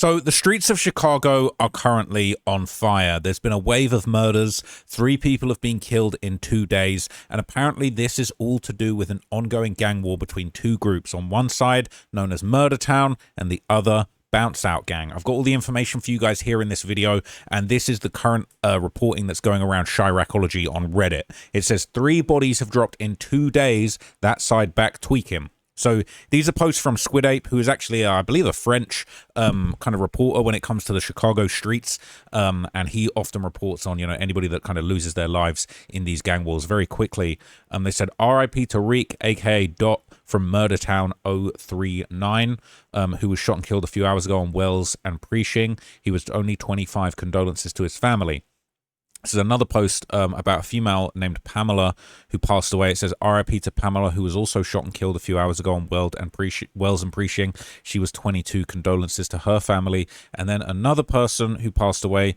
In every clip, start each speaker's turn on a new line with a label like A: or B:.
A: So the streets of Chicago are currently on fire. There's been a wave of murders. 3 people have been killed in 2 days. And apparently this is all to do with an ongoing gang war between 2 groups. On one side, known as Murder Town, and the other, Bounce Out Gang. I've got all the information for you guys here in this video, and this is the current reporting that's going around Chiracology on Reddit. It says 3 bodies have dropped in 2 days. That side back tweaking. So these are posts from Squid Ape, who is actually, I believe, a French kind of reporter when it comes to the Chicago streets. And he often reports on, anybody that kind of loses their lives in these gang wars very quickly. They said, RIP to Reek, aka Dot, from Murder Town 039, who was shot and killed a few hours ago on Wells and Preaching. He was only 25. Condolences to his family. This is another post about a female named Pamela who passed away. It says, RIP to Pamela, who was also shot and killed a few hours ago on Wells and Preaching. She was 22. Condolences to her family. And then another person who passed away,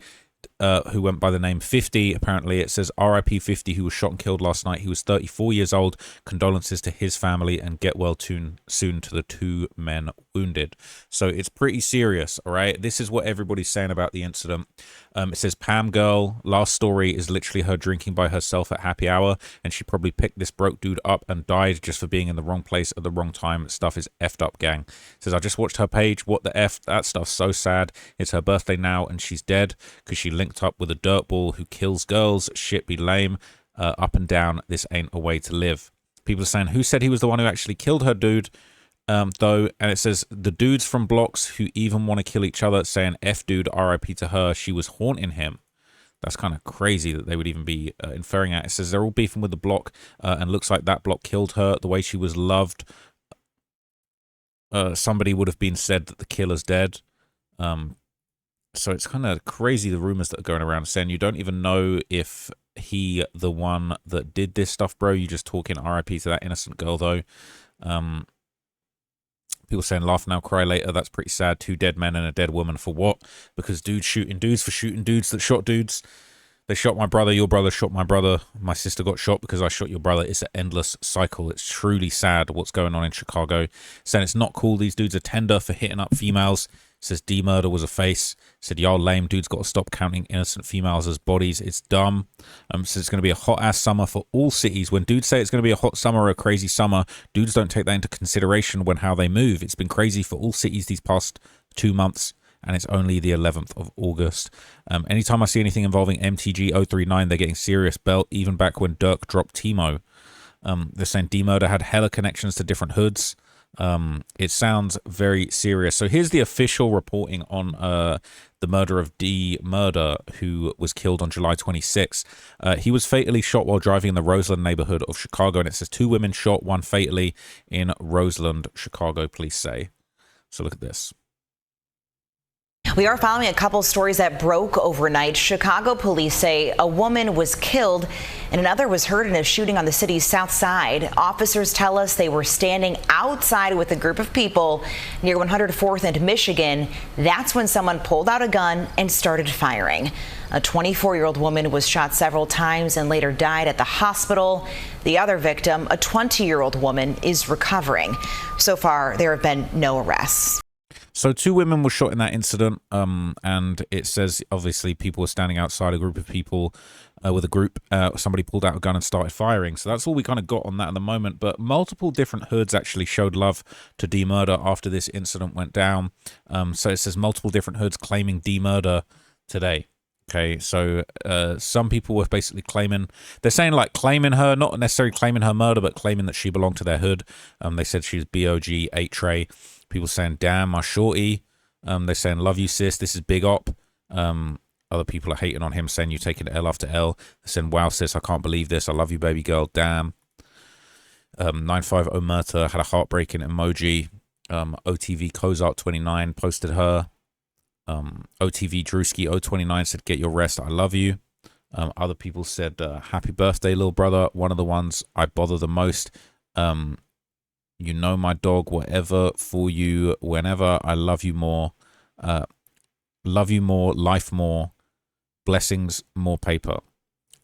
A: who went by the name 50. Apparently it says RIP 50, who was shot and killed last night. He was 34 years old. Condolences to his family, and get well soon to the 2 men wounded. So it's pretty serious. All right, this is what everybody's saying about the incident. It says Pam girl, last story is literally her drinking by herself at happy hour, and she probably picked this broke dude up and died just for being in the wrong place at the wrong time. Stuff is effed up, gang. It says, I just watched her page. What the F? That stuff's so sad. It's her birthday now and she's dead because she linked up with a dirtball who kills girls. Shit be lame. Up and down. This ain't a way to live. People are saying, who said he was the one who actually killed her dude? Though, and it says the dudes from blocks who even want to kill each other, saying F dude, RIP to her, she was haunting him. That's kind of crazy that they would even be inferring that. It says they're all beefing with the block, and looks like that block killed her. The way she was loved, somebody would have been said that the killer's dead. So it's kind of crazy, the rumors that are going around saying you don't even know if he the one that did this stuff, bro. You just talking RIP to that innocent girl, though. People saying laugh now, cry later. That's pretty sad. 2 dead men and a dead woman for what? Because dudes shooting dudes for shooting dudes that shot dudes. They shot my brother. Your brother shot my brother. My sister got shot because I shot your brother. It's an endless cycle. It's truly sad what's going on in Chicago. Saying it's not cool. These dudes are tender for hitting up females. Says Dee Murder was a face. Said y'all lame. Dudes got to stop counting innocent females as bodies. It's dumb. Says it's going to be a hot ass summer for all cities. When dudes say it's going to be a hot summer or a crazy summer, dudes don't take that into consideration when how they move. It's been crazy for all cities these past 2 months. And it's only the 11th of August. Anytime I see anything involving MTG 039, they're getting serious belt, even back when Dirk dropped Timo. They're saying Dee Murder had hella connections to different hoods. It sounds very serious. So here's the official reporting on the murder of Dee Murder, who was killed on July 26. He was fatally shot while driving in the Roseland neighborhood of Chicago. And it says 2 women shot, 1 fatally in Roseland, Chicago, police say. So look at this.
B: We are following a couple stories that broke overnight. Chicago police say a woman was killed and another was hurt in a shooting on the city's south side. Officers tell us they were standing outside with a group of people near 104th and Michigan. That's when someone pulled out a gun and started firing. A 24-year-old woman was shot several times and later died at the hospital. The other victim, a 20-year-old woman, is recovering. So far, there have been no arrests.
A: So 2 women were shot in that incident, and it says, obviously, people were standing outside, a group of people with a group. Somebody pulled out a gun and started firing. So that's all we kind of got on that at the moment. But multiple different hoods actually showed love to Dee Murder after this incident went down. So it says multiple different hoods claiming Dee Murder today. Okay, so some people were basically claiming, they're saying like claiming her, not necessarily claiming her murder, but claiming that she belonged to their hood. They said she was BOG, 8 Trey. People saying, damn, my shorty. They're saying, love you, sis. This is Big Op. Other people are hating on him, saying, you taking L after L. They're saying, wow, sis, I can't believe this. I love you, baby girl. Damn. 95 Omerta had a heartbreaking emoji. OTV Kozart 29 posted her. OTV Drewski 029 said, get your rest. I love you. Other people said, happy birthday, little brother. One of the ones I bother the most. You know my dog, whatever for you, whenever. I love you more. Love you more, life more, blessings, more paper.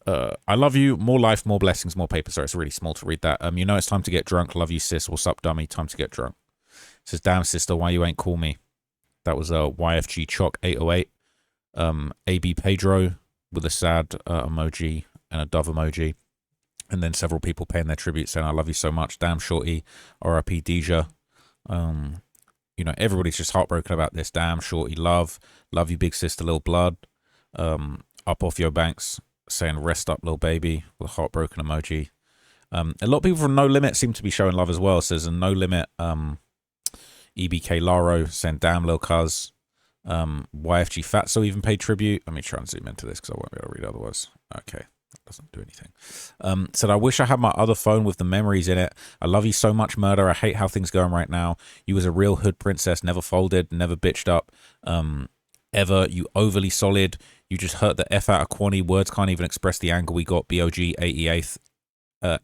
A: I love you, more life, more blessings, more paper. Sorry, it's really small to read that. You know it's time to get drunk. Love you, sis. What's up, dummy? Time to get drunk. It says, damn, sister, why you ain't call me? That was YFG Chalk 808. AB Pedro with a sad emoji and a dove emoji. And then several people paying their tribute saying, I love you so much. Damn Shorty. RIP Deja. You know, everybody's just heartbroken about this. Damn Shorty. Love you, big sister, little blood. Up off your banks saying rest up, little baby, with a heartbroken emoji. A lot of people from No Limit seem to be showing love as well. It says a No Limit EBK Laro saying damn lil cuz. YFG Fatso even paid tribute. Let me try and zoom into this because I won't be able to read otherwise. Okay, that doesn't do anything. Said, I wish I had my other phone with the memories in it. I love you so much, Murder. I hate how things going right now. You was a real hood princess, never folded, never bitched up. Ever. You overly solid. You just hurt the F out of Quani. Words can't even express the anger we got. BOG 88th.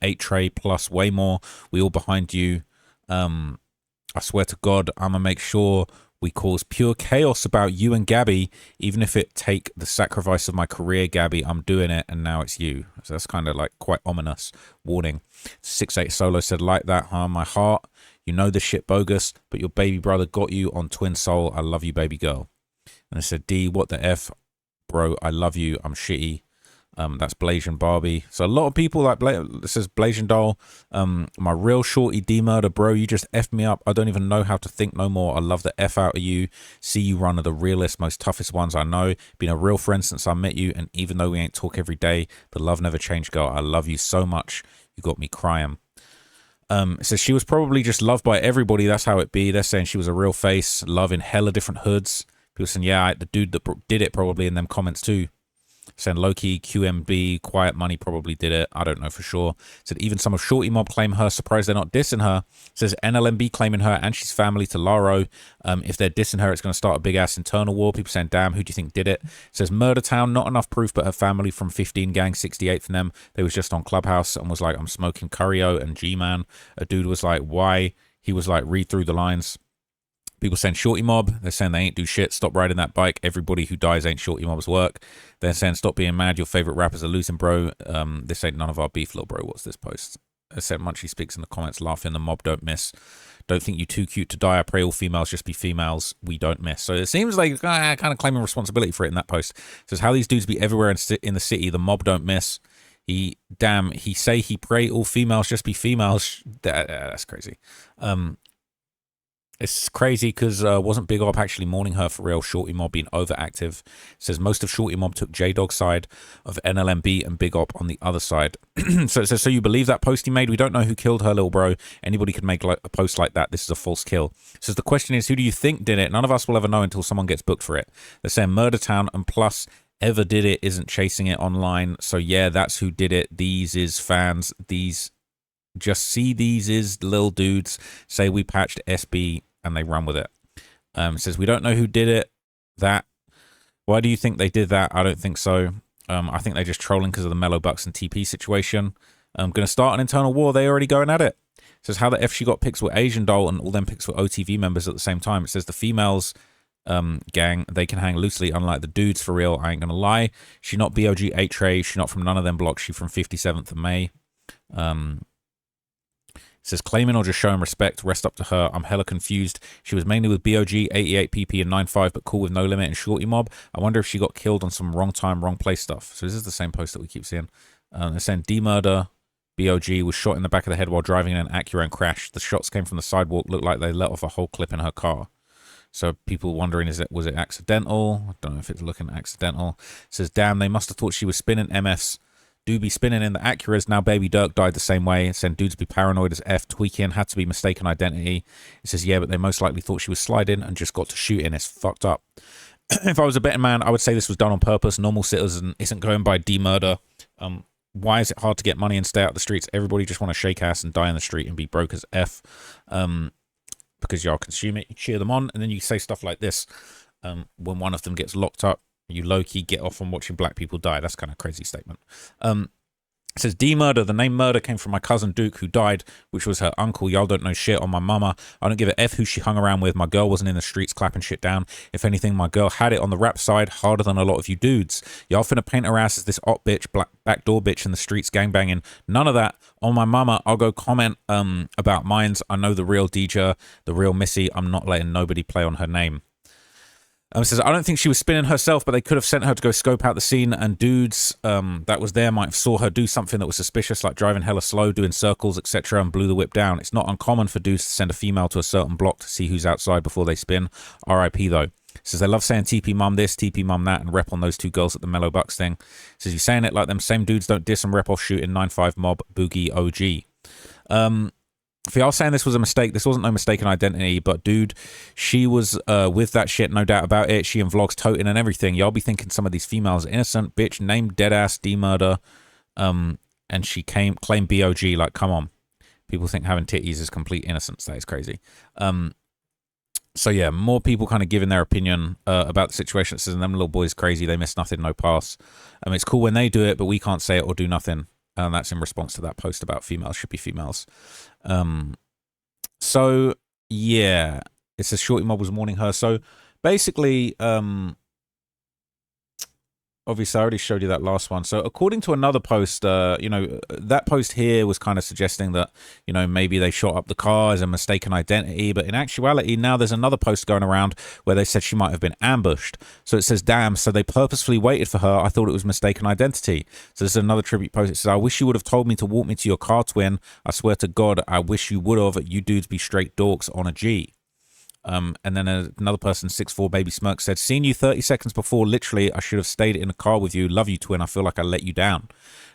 A: 8 tray plus way more. We all behind you. I swear to God, I'm gonna make sure we cause pure chaos about you and Gabby, even if it take the sacrifice of my career, Gabby. I'm doing it, and now it's you. So that's kind of like quite ominous. Warning. 6-8 Solo said, like that, huh? My heart. You know this shit bogus, but your baby brother got you on Twin Soul. I love you, baby girl. And I said, D, what the F, bro? I love you. I'm shitty. That's Blasian Barbie. So a lot of people like this says Blasian Doll. My real shorty Dee Murder, bro. You just effed me up. I don't even know how to think no more. I love the F out of you. See you one of the realest, most toughest ones I know. Been a real friend since I met you. And even though we ain't talk every day, the love never changed, girl. I love you so much. You got me crying. It says she was probably just loved by everybody. That's how it be. They're saying she was a real face. Love in hella different hoods. People saying, yeah, the dude that did it probably in them comments too. Saying Loki, QMB, Quiet Money probably did it. I don't know for sure. Said even some of Shorty Mob claim her. Surprised they're not dissing her. Says NLMB claiming her and she's family to Laro. If they're dissing her, it's going to start a big ass internal war. People saying, damn, who do you think did it? Says Murder Town, not enough proof, but her family from 15 Gang, 68 from them. They was just on Clubhouse and was like, I'm smoking Curio and G-Man. A dude was like, why? He was like, read through the lines. People saying Shorty Mob. They're saying they ain't do shit. Stop riding that bike. Everybody who dies ain't Shorty Mob's work. They're saying stop being mad. Your favorite rappers are losing, bro. This ain't none of our beef, little bro. What's this post? I said Munchie speaks in the comments, laughing. The mob don't miss. Don't think you too cute to die. I pray all females just be females. We don't miss. So it seems like kind of claiming responsibility for it in that post. It says how these dudes be everywhere in the city. The mob don't miss. He say he pray all females just be females. That's crazy. It's crazy because wasn't Big Op actually mourning her for real? Shorty Mob being overactive. Says most of Shorty Mob took J-Dog's side of NLMB and Big Op on the other side. So it says, so you believe that post he made? We don't know who killed her, little bro. Anybody could make like a post like that. This is a false kill. It says the question is, who do you think did it? None of us will ever know until someone gets booked for it. They're saying Murder Town and plus ever did it isn't chasing it online. So yeah, that's who did it. These is fans. These just see these is little dudes say we patched SB. And they run with it. Says we don't know who did it. That. Why do you think they did that? I don't think so. I think they're just trolling because of the Mellow Bucks and TP situation. I'm going to start an internal war. They already going at it. Says how the F she got pics with Asian Doll and all them pics with OTV members at the same time. It says the females gang, they can hang loosely unlike the dudes for real. I ain't going to lie. She not BOG 8 Tray. She not from none of them blocks. She from 57th of May. Says claiming or just showing respect, rest up to her. I'm hella confused. She was mainly with BOG, 88PP and 95, but cool with No Limit and Shorty Mob. I wonder if she got killed on some wrong time, wrong place stuff. So this is the same post that we keep seeing. They're saying Dee Murder, BOG was shot in the back of the head while driving in an Acura and crashed. The shots came from the sidewalk, looked like they let off a whole clip in her car. So people wondering, was it accidental? I don't know if it's looking accidental. It says, damn, they must have thought she was spinning MFs. Do be spinning in the Acuras. Now Baby Dirk died the same way. It said dudes be paranoid as F. Tweaking had to be mistaken identity. It says, yeah, but they most likely thought she was sliding and just got to shooting. It's fucked up. If I was a betting man, I would say this was done on purpose. Normal citizen isn't going by Dee Murder. Why is it hard to get money and stay out the streets? Everybody just want to shake ass and die in the street and be broke as F. Because y'all consume it, you cheer them on, and then you say stuff like this. When one of them gets locked up, you low-key get off on watching black people die. That's kind of a crazy statement. It says, Dee Murder. The name Murder came from my cousin Duke, who died, which was her uncle. Y'all don't know shit on my mama. I don't give a F who she hung around with. My girl wasn't in the streets clapping shit down. If anything, my girl had it on the rap side harder than a lot of you dudes. Y'all finna paint her ass as this op bitch, backdoor bitch in the streets gangbanging. None of that. On my mama, I'll go comment about mines. I know the real DJ, the real Missy. I'm not letting nobody play on her name. Says, I don't think she was spinning herself, but they could have sent her to go scope out the scene, and dudes that was there might have saw her do something that was suspicious, like driving hella slow, doing circles, etc., and blew the whip down. It's not uncommon for dudes to send a female to a certain block to see who's outside before they spin. R.I.P. though. Says they love saying TP mum this, TP mum that, and rep on those two girls at the Mellow Bucks thing. Says you're saying it like them same dudes don't diss and rep off shooting 9-5 mob boogie OG. If y'all saying this was a mistake, this wasn't no mistaken identity, but dude, she was with that shit, no doubt about it. She in vlogs toting and everything. Y'all be thinking some of these females are innocent, bitch, named deadass Dee Murder, and she claimed BOG. Like, come on. People think having titties is complete innocence. That is crazy. So yeah, more people kind of giving their opinion about the situation. It says, them little boys crazy, they miss nothing, no pass. It's cool when they do it, but we can't say it or do nothing. And that's in response to that post about females should be females. So yeah, it says Shorty Mob was mourning her. So basically, obviously I already showed you that last one. So according to another post, that post here was kind of suggesting that, maybe they shot up the car as a mistaken identity. But in actuality, now there's another post going around where they said she might have been ambushed. So it says, damn, so they purposefully waited for her. I thought it was mistaken identity. So this is another tribute post. It says, I wish you would have told me to walk me to your car, twin. I swear to God, I wish you would have. You dudes be straight dorks on a G. And then another person, 6'4 Baby Smirk, said, seen you 30 seconds before, literally, I should have stayed in the car with you. Love you, twin. I feel like I let you down.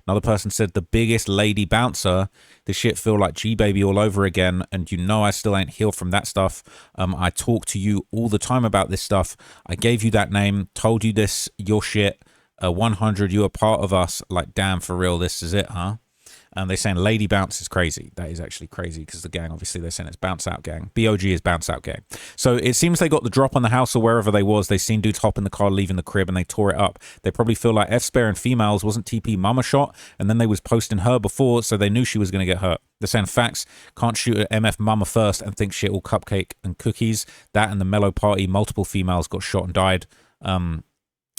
A: Another person said, the biggest lady bouncer. This shit feel like G-Baby all over again, and I still ain't healed from that stuff. I talk to you all the time about this stuff. I gave you that name, told you this, your shit. 100, you are part of us. Like, damn, for real, this is it, huh? And they're saying Lady Bounce is crazy. That is actually crazy because the gang, obviously, they're saying it's Bounce Out Gang. BOG is Bounce Out Gang. So it seems they got the drop on the house or wherever they was. They seen dudes hop in the car, leaving the crib, and they tore it up. They probably feel like F-Spare and females wasn't TP mama shot, and then they was posting her before, so they knew she was going to get hurt. They're saying facts, can't shoot at MF mama first and think shit all cupcake and cookies. That and the mellow party, multiple females got shot and died.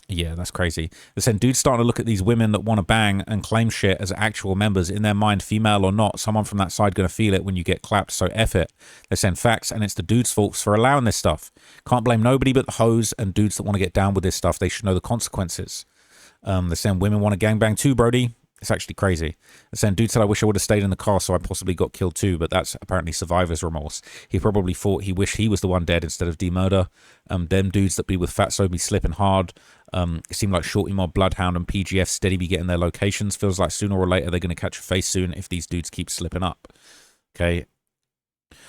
A: Yeah, that's crazy. They're saying dudes starting to look at these women that want to bang and claim shit as actual members in their mind, female or not. Someone from that side going to feel it when you get clapped, so F it. They're saying facts, and it's the dudes' faults for allowing this stuff. Can't blame nobody but the hoes and dudes that want to get down with this stuff. They should know the consequences. They're saying women want to gangbang too, Brody. It's actually crazy. They're saying dude said, I wish I would have stayed in the car so I possibly got killed too, but that's apparently survivor's remorse. He probably thought he wished he was the one dead instead of Dee Murder. Them dudes that be with Fatso be slipping hard. It seemed like Shorty Mob, Bloodhound, and PGF steady be getting their locations. Feels like sooner or later they're going to catch a face soon if these dudes keep slipping up. Okay.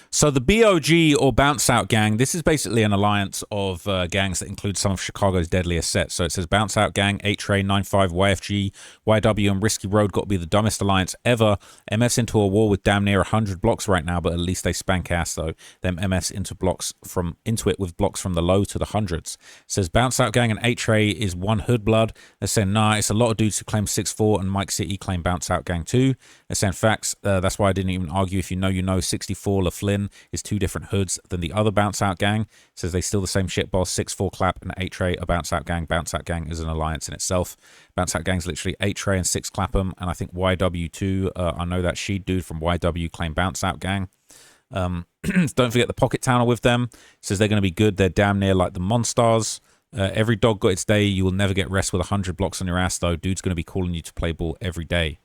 A: So the BOG or Bounce Out Gang, this is basically an alliance of gangs that include some of Chicago's deadliest sets. So it says Bounce Out Gang, 8-Tray, 9-5, YFG, YW, and Risky Road got to be the dumbest alliance ever. MF's into a war with damn near 100 blocks right now, but at least they spank ass though. Them MF's into it with blocks from the low to the hundreds. It says Bounce Out Gang and 8-Tray is one hood blood. They're saying nah, it's a lot of dudes who claim 6'4 and Mike City claim Bounce Out Gang too. They're saying facts. That's why I didn't even argue. If you know, 64 LaFlynn is two different hoods than the other Bounce Out Gang. Says they still the same shit boss. 6'4 Clap and 8-Tray a Bounce Out Gang. Bounce Out Gang is an alliance in itself. Bounce Out Gang's literally 8-Tray and 6 Clapham, and I think YW2. I know that she dude from YW claim Bounce Out Gang. Don't forget the Pocket Towner with them. Says they're going to be good. They're damn near like the Monstars. Every dog got its day. You will never get rest with 100 blocks on your ass though. Dude's going to be calling you to play ball every day.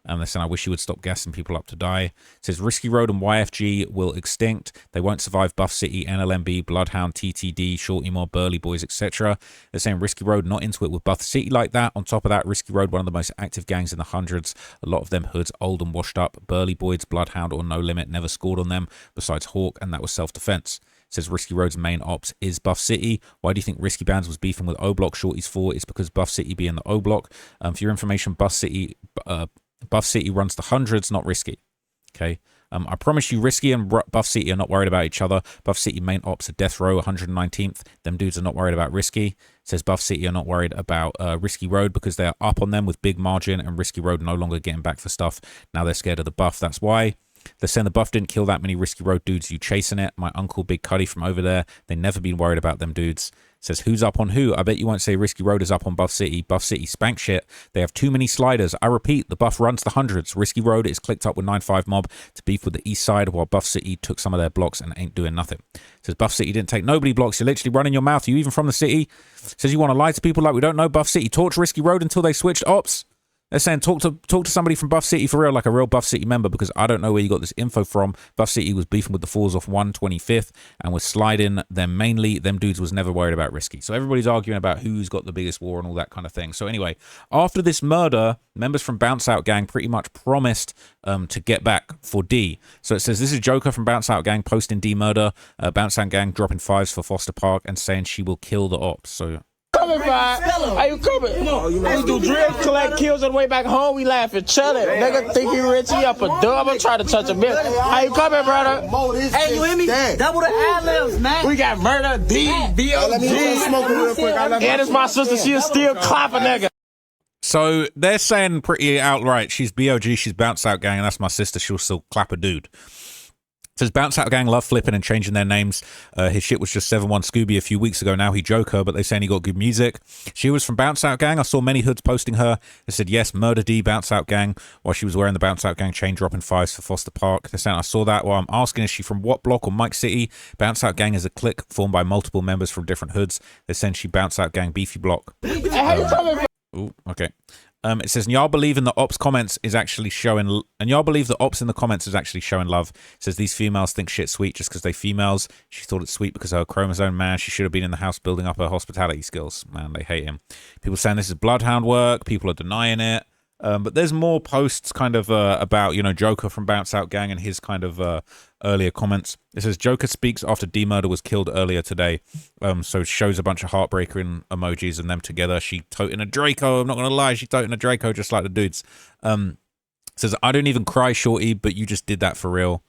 A: And they're saying, I wish you would stop gassing people up to die. It says Risky Road and YFG will extinct. They won't survive Buff City, NLMB, Bloodhound, TTD, Shorty Mob, Burly Boys, etc. They're saying Risky Road not into it with Buff City like that. On top of that, Risky Road, one of the most active gangs in the hundreds. A lot of them hoods old and washed up. Burly Boys, Bloodhound, or No Limit never scored on them besides Hawk, and that was self-defense. It says Risky Road's main ops is Buff City. Why do you think Risky Bands was beefing with O Block Shorties for? It's because Buff City be in the O Block. For your information, Buff City runs the hundreds, not Risky. Okay. I promise you, Risky and Buff City are not worried about each other. Buff City main ops are Death Row, 119th. Them dudes are not worried about Risky. It says Buff City are not worried about Risky Road because they are up on them with big margin, and Risky Road no longer getting back for stuff. Now they're scared of the Buff. That's why. They're saying the Buff didn't kill that many Risky Road dudes. You chasing it. My uncle Big Cuddy from over there. They never been worried about them dudes. Says, who's up on who? I bet you won't say Risky Road is up on Buff City. Buff City spank shit. They have too many sliders. I repeat, the Buff runs the hundreds. Risky Road is clicked up with 9-5 mob to beef with the east side, while Buff City took some of their blocks and ain't doing nothing. Says, Buff City didn't take nobody blocks. You're literally running your mouth. Are you even from the city? Says, you want to lie to people like we don't know? Buff City torch Risky Road until they switched ops. They're saying talk to somebody from Buff City for real, like a real Buff City member, because I don't know where you got this info from. Buff City was beefing with the Falls off 125th and was sliding them mainly. Them dudes was never worried about Risky. So everybody's arguing about who's got the biggest war and all that kind of thing. So anyway, after this murder, members from Bounce Out Gang pretty much promised to get back for D. So it says, this is Joker from Bounce Out Gang posting Dee Murder. Bounce Out Gang dropping 5s for Foster Park and saying she will kill the ops. So...
C: Coming by. How you coming? Come on. We do drills, collect kills on the way back home. We laughing, chilling. Nigga think he rich, he up a dub. I'm trying to touch a bit. How you coming, brother?
D: Hey, you hear me? Double the ad-libs, man.
C: We got Murder, D, B.O.G. And it's my sister. She'll still clap a nigga.
A: So they're saying pretty outright, she's B.O.G., she's Bounce Out Gang, and that's my sister. She'll still clap a dude. Says Bounce Out Gang love flipping and changing their names. His shit was just 7-1 Scooby a few weeks ago. Now he Joker, but they saying he got good music. She was from Bounce Out Gang. I saw many hoods posting her. They said, yes, Murder D, Bounce Out Gang, while she was wearing the Bounce Out Gang chain, dropping 5s for Foster Park. They're saying, I saw that. While I'm asking, is she from what block or Mike City? Bounce Out Gang is a clique formed by multiple members from different hoods. They're saying she Bounce Out Gang beefy block. Ooh, okay. It says, and y'all believe in the ops comments is actually showing, and y'all believe the ops in the comments is actually showing love. It says these females think shit sweet just because they females. She thought it's sweet because of her chromosome. Man, she should have been in the house building up her hospitality skills. Man, they hate him. People saying this is bloodhound work. People are denying it. But there's more posts kind of about, you know, Joker from Bounce Out Gang and his kind of earlier comments. It says Joker speaks after Dee Murder was killed earlier today. So it shows a bunch of heartbreaking emojis and them together. She toting a Draco. I'm not going to lie. She toting a Draco just like the dudes. Says, I don't even cry, shorty, but you just did that for real.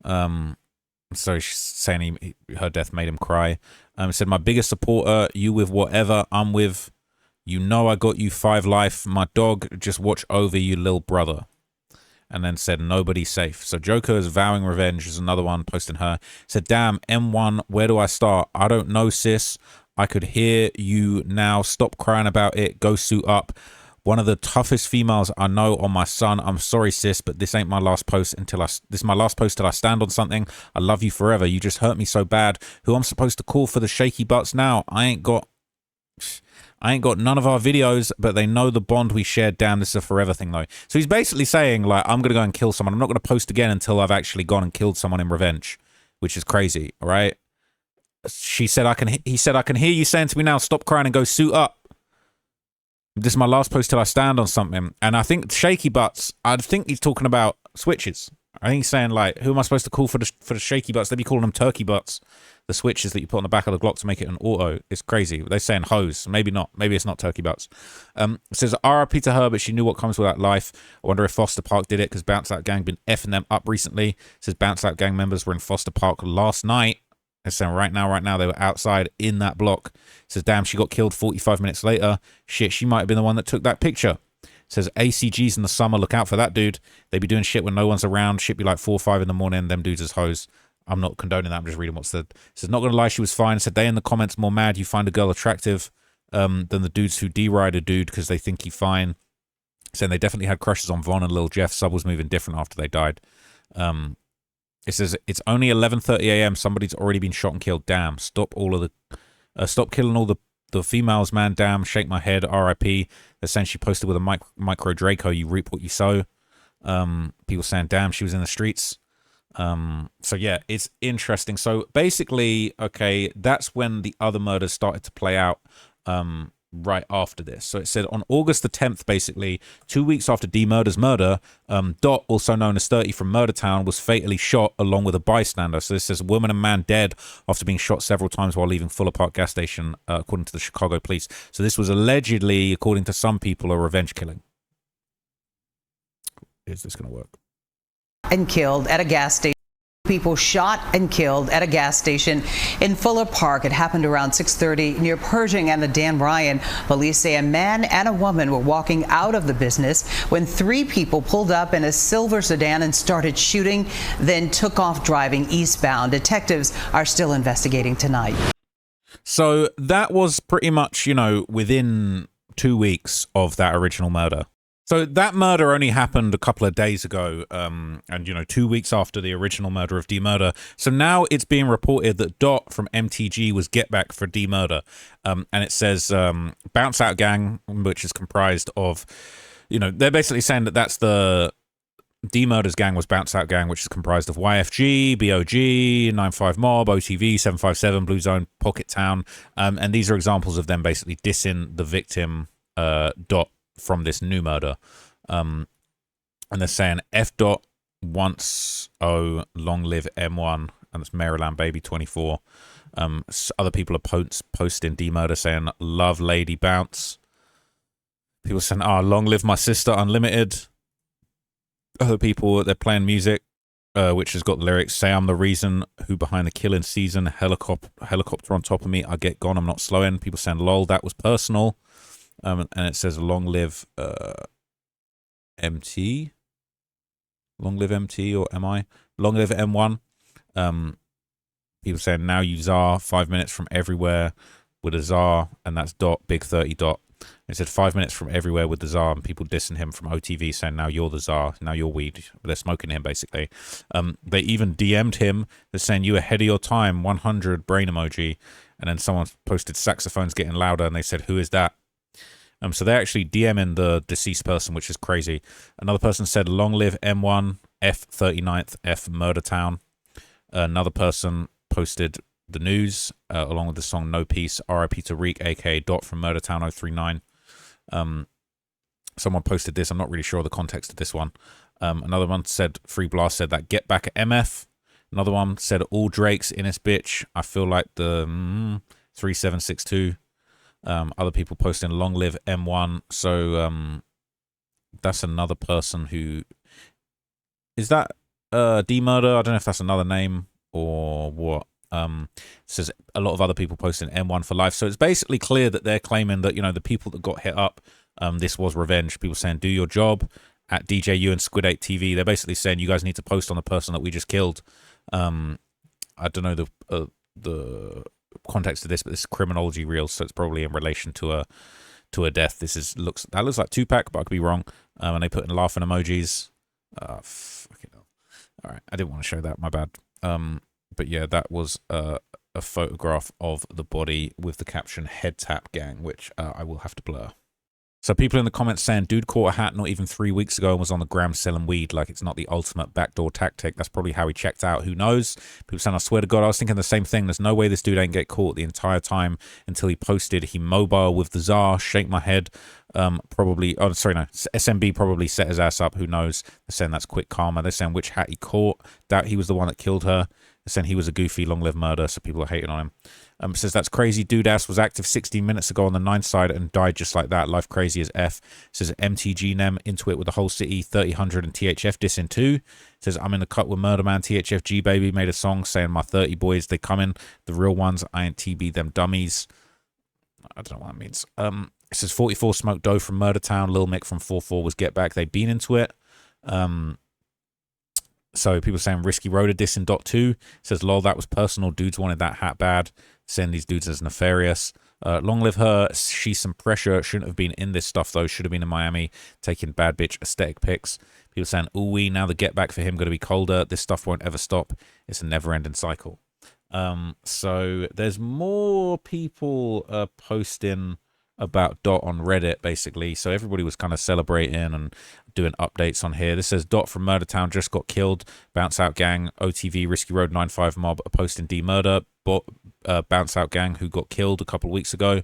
A: So she's saying her death made him cry. Said, my biggest supporter, you with whatever I'm with. You know I got you 5 life. My dog, just watch over you, little brother. And then said, nobody safe. So Joker's Vowing Revenge is another one posting her. Said, damn, M1, where do I start? I don't know, sis. I could hear you now. Stop crying about it. Go suit up. One of the toughest females I know on my son. I'm sorry, sis, but this ain't my last post this is my last post till I stand on something. I love you forever. You just hurt me so bad. Who I'm supposed to call for the shaky butts now? I ain't got none of our videos, but they know the bond we shared. Damn, this is a forever thing, though. So he's basically saying, like, I'm going to go and kill someone. I'm not going to post again until I've actually gone and killed someone in revenge, which is crazy, all right? He said, I can hear you saying to me now, stop crying and go suit up. This is my last post till I stand on something. And I think shaky butts, I think he's talking about switches. I think he's saying, like, who am I supposed to call for the shaky butts? They'd be calling them turkey butts. The switches that you put on the back of the Glock to make it an auto. It's crazy. They're saying hose. Maybe not. Maybe it's not turkey butts. It says, RIP to her, but she knew what comes with that life. I wonder if Foster Park did it because Bounce Out Gang been effing them up recently. It says Bounce Out Gang members were in Foster Park last night. They're saying right now, they were outside in that block. It says, damn, she got killed 45 minutes later. Shit, she might have been the one that took that picture. It says ACGs in the summer. Look out for that dude. They be doing shit when no one's around. Shit be like 4 or 5 in the morning. Them dudes as hoes. I'm not condoning that. I'm just reading what's said. It says, not going to lie, she was fine. It said, they in the comments more mad you find a girl attractive than the dudes who D-ride a dude because they think he fine. Saying they definitely had crushes on Von and Lil Jeff. Sub was moving different after they died. It says, it's only 11:30 a.m. Somebody's already been shot and killed. Damn. Stop killing all the females, man. Damn. Shake my head. RIP. They're saying she posted with a micro Draco. You reap what you sow. People saying, damn, she was in the streets. So yeah, it's interesting. So basically, okay, that's when the other murders started to play out right after this. So it said on August the 10th, basically 2 weeks after Dee Murder's murder, Dot, also known as 30 from Murder Town, was fatally shot along with a bystander. So this says a woman and man dead after being shot several times while leaving Fuller Park gas station, according to the Chicago police. So this was allegedly, according to some people, a revenge killing. Is this going to work?
E: And killed at a gas station. People shot and killed at a gas station in Fuller Park. It happened around 6:30 near Pershing and the Dan Ryan. Police say a man and a woman were walking out of the business when 3 people pulled up in a silver sedan and started shooting, then took off driving eastbound. Detectives are still investigating tonight.
A: So that was pretty much, you know, within 2 weeks of that original murder. So that murder only happened a couple of days ago, and, you know, 2 weeks after the original murder of Dee Murder. So now it's being reported that Dot from MTG was get back for Dee Murder. And it says Bounce Out Gang, which is comprised of, you know, they're basically saying that that's the Dee Murder's gang was Bounce Out Gang, which is comprised of YFG, BOG, 95 Mob, OTV, 757, Blue Zone, Pocket Town. And these are examples of them basically dissing the victim, Dot, from this new murder. And they're saying F Dot once long live M1, and it's Maryland Baby 24. Other people are posting Dee Murder saying love Lady Bounce. People saying long live my sister Unlimited. Other people, they're playing music which has got the lyrics, say I'm the reason who behind the killing season, helicopter on top of me, I get gone, I'm not slowing. People saying lol, that was personal. And it says long live MT, long live MT or MI, long live M1. People saying now you czar, 5 minutes from everywhere with a czar, and that's Dot, big 30 Dot. It said 5 minutes from everywhere with the czar, and people dissing him from OTV saying now you're the czar, now you're weed. They're smoking him basically. They even DM'd him. They're saying you ahead of your time, 100 brain emoji, and then someone posted saxophones getting louder, and they said who is that? So they're actually DMing the deceased person, which is crazy. Another person said, long live M1, F39th, F Murder Town. Another person posted the news, along with the song No Peace, RIP to Reek, aka Dot from Murder Town 039. Someone posted this. I'm not really sure of the context of this one. Another one said, Free Blast said that, get back at MF. Another one said, all Drakes in this bitch. I feel like the 3762. Other people posting long live M1. So that's another person who is that Dee Murder. I don't know if that's another name or what. Says a lot of other people posting M1 for life. So it's basically clear that they're claiming that, you know, the people that got hit up, this was revenge. People saying do your job at DJU and Squid 8 TV. They're basically saying you guys need to post on the person that we just killed. I don't know the context of this, but this is criminology reels, so it's probably in relation to a death. Looks like Tupac, but I could be wrong. And they put in laughing emojis. Fucking hell. All right, I didn't want to show that. My bad. But yeah, that was a photograph of the body with the caption "Head Tap Gang," which I will have to blur. So people in the comments saying, dude caught a hat not even 3 weeks ago and was on the gram selling weed, like it's not the ultimate backdoor tactic. That's probably how he checked out. Who knows? People saying, I swear to God, I was thinking the same thing. There's no way this dude ain't get caught the entire time until he posted he mobile with the czar. Shake my head. Probably, oh, sorry, no. SMB probably set his ass up. Who knows? They're saying that's quick karma. They're saying which hat he caught. Doubt he was the one that killed her. They're saying he was a goofy, long live murder, so people are hating on him. Says that's crazy. Dude ass was active 16 minutes ago on the 9 side and died just like that. Life crazy as F. Says MTG Nem into it with the whole city. 3000 and THF dissing too. Says I'm in the cut with Murder Man. THFG baby made a song saying my 30 boys they coming. The real ones. I ain't TB them dummies. I don't know what that means. It says 44 smoked dough from Murder Town. Lil Mick from 44 was get back. They've been into it. So people saying Risky Road dissing Dot 2. Says lol that was personal. Dudes wanted that hat bad. Saying these dudes as nefarious. Long live her. She's some pressure. Shouldn't have been in this stuff though. Should have been in Miami taking bad bitch aesthetic pics. People saying ooh wee now the get back for him going to be colder. This stuff won't ever stop. It's a never ending cycle. So there's more people posting about Dot on Reddit basically. So everybody was kind of celebrating and doing updates on here. This says Dot from Murder Town just got killed. Bounce Out Gang, OTV, Risky Road 95 Mob are posting Dee Murder. Bounce Out Gang who got killed a couple of weeks ago.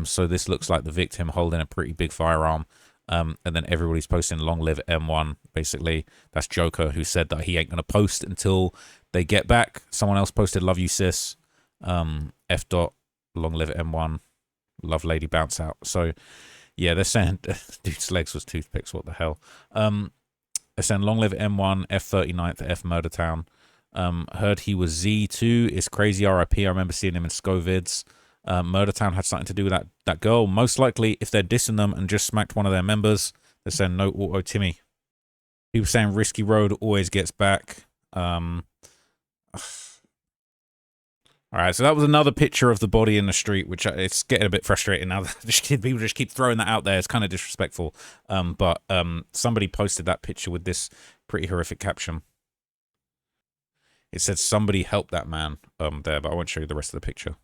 A: So this looks like the victim holding a pretty big firearm. And then everybody's posting long live M1 basically. That's Joker who said that he ain't gonna post until they get back. Someone else posted love you sis. F Dot long live M1. Love Lady Bounce Out. So yeah, they're saying dude's legs was toothpicks. What the hell? They're saying long live M1, F39th, F Murder Town. Heard he was Z2. It's crazy. RIP. I remember seeing him in Scovids. Murder Town had something to do with that girl. Most likely, if they're dissing them and just smacked one of their members, they're saying no auto Timmy. People saying Risky Road always gets back. I All right, so that was another picture of the body in the street, which it's getting a bit frustrating now. People just keep throwing that out there. It's kind of disrespectful. But somebody posted that picture with this pretty horrific caption. It said, somebody help that man there, but I won't show you the rest of the picture.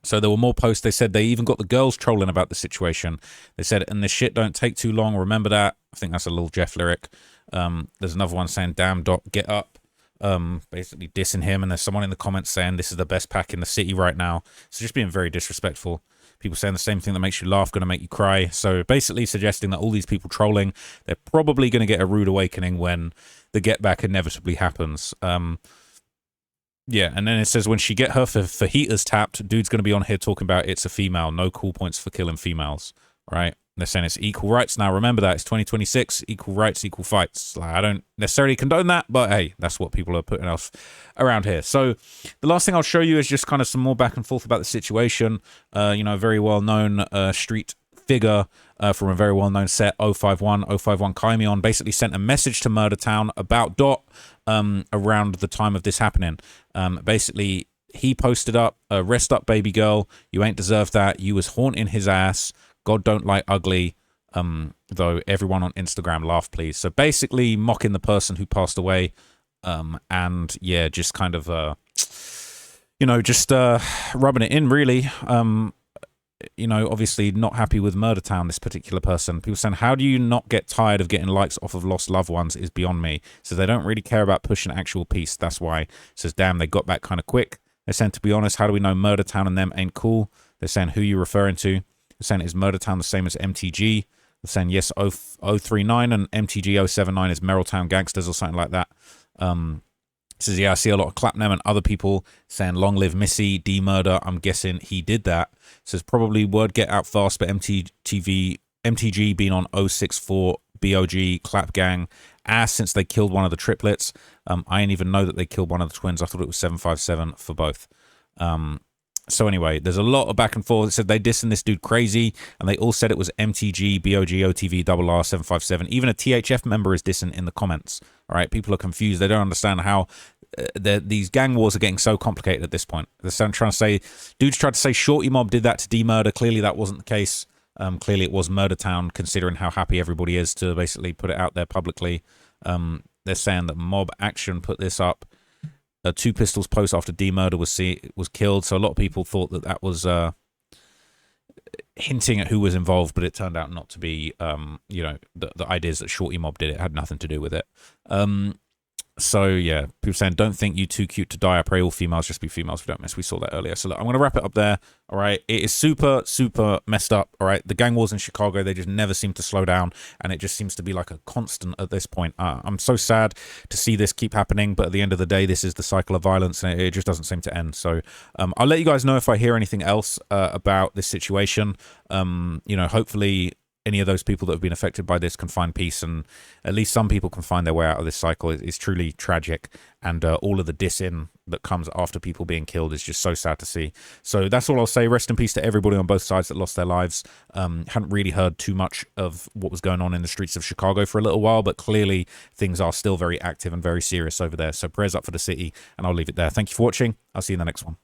A: So there were more posts. They said they even got the girls trolling about the situation. They said, and this shit don't take too long. Remember that? I think that's a Lil Jeff lyric. There's another one saying, damn, Doc, get up. Basically dissing him. And there's someone in the comments saying, this is the best pack in the city right now. So just being very disrespectful. People saying the same thing that makes you laugh, going to make you cry. So basically suggesting that all these people trolling, they're probably going to get a rude awakening when the get back inevitably happens. Yeah, and then it says, when she get her fajitas tapped, dude's going to be on here talking about it's a female. No cool points for killing females, right? They're saying it's equal rights now. Remember that. It's 2026, equal rights, equal fights. Like, I don't necessarily condone that, but hey, that's what people are putting else around here. So the last thing I'll show you is just kind of some more back and forth about the situation. You know, a very well-known street figure from a very well-known set, 051 Kymion, basically sent a message to Murder Town about Dot around the time of this happening. Basically, he posted up, rest up, baby girl. You ain't deserved that. You was haunting his ass. God don't like ugly. Though everyone on Instagram laugh, please. So basically mocking the person who passed away. And yeah, just kind of, you know, just rubbing it in, really. You know, obviously not happy with Murder Town, this particular person. People saying, how do you not get tired of getting likes off of lost loved ones is beyond me. So they don't really care about pushing actual peace. That's why. Says, damn, they got back kind of quick. They're saying, to be honest, how do we know Murder Town and them ain't cool? They're saying, who you referring to? They're saying, is Murder Town the same as MTG? They're saying, yes, 039 and MTG 079 is Merrilltown Gangsters or something like that. Says, yeah, I see a lot of Clapnam and other people saying, long live Missy, Dee Murder. I'm guessing he did that. Says, probably word get out fast, but MTG been on 064 BOG, Clap Gang, ass since they killed one of the triplets. I didn't even know that they killed one of the twins. I thought it was 757 for both. So anyway, there's a lot of back and forth. It said they dissing this dude crazy, and they all said it was MTG, BOG, OTV, RR, 757. Even a THF member is dissing in the comments. All right, people are confused. They don't understand how these gang wars are getting so complicated at this point. They're trying to say, dudes tried to say Shorty Mob did that to Dee Murder. Clearly that wasn't the case. Clearly it was Murder Town, considering how happy everybody is to basically put it out there publicly. They're saying that Mob Action put this up. Two Pistols post after Dee Murder was killed. So a lot of people thought that that was hinting at who was involved, but it turned out not to be. You know, the ideas that Shorty Mob did, it had nothing to do with it. So yeah, people saying, don't think you too cute to die. I pray all females just be females. We don't miss. We saw that earlier. So look, I'm going to wrap it up there. All right. It is super, super messed up. All right. The gang wars in Chicago, they just never seem to slow down. And it just seems to be like a constant at this point. I'm so sad to see this keep happening. But at the end of the day, this is the cycle of violence and it just doesn't seem to end. So I'll let you guys know if I hear anything else about this situation. You know, hopefully any of those people that have been affected by this can find peace, and at least some people can find their way out of this cycle. It's truly tragic, and all of the dissing that comes after people being killed is just so sad to see. So that's all I'll say. Rest in peace to everybody on both sides that lost their lives. Hadn't really heard too much of what was going on in the streets of Chicago for a little while, but clearly things are still very active and very serious over there. So prayers up for the city, and I'll leave it there. Thank you for watching. I'll see you in the next one.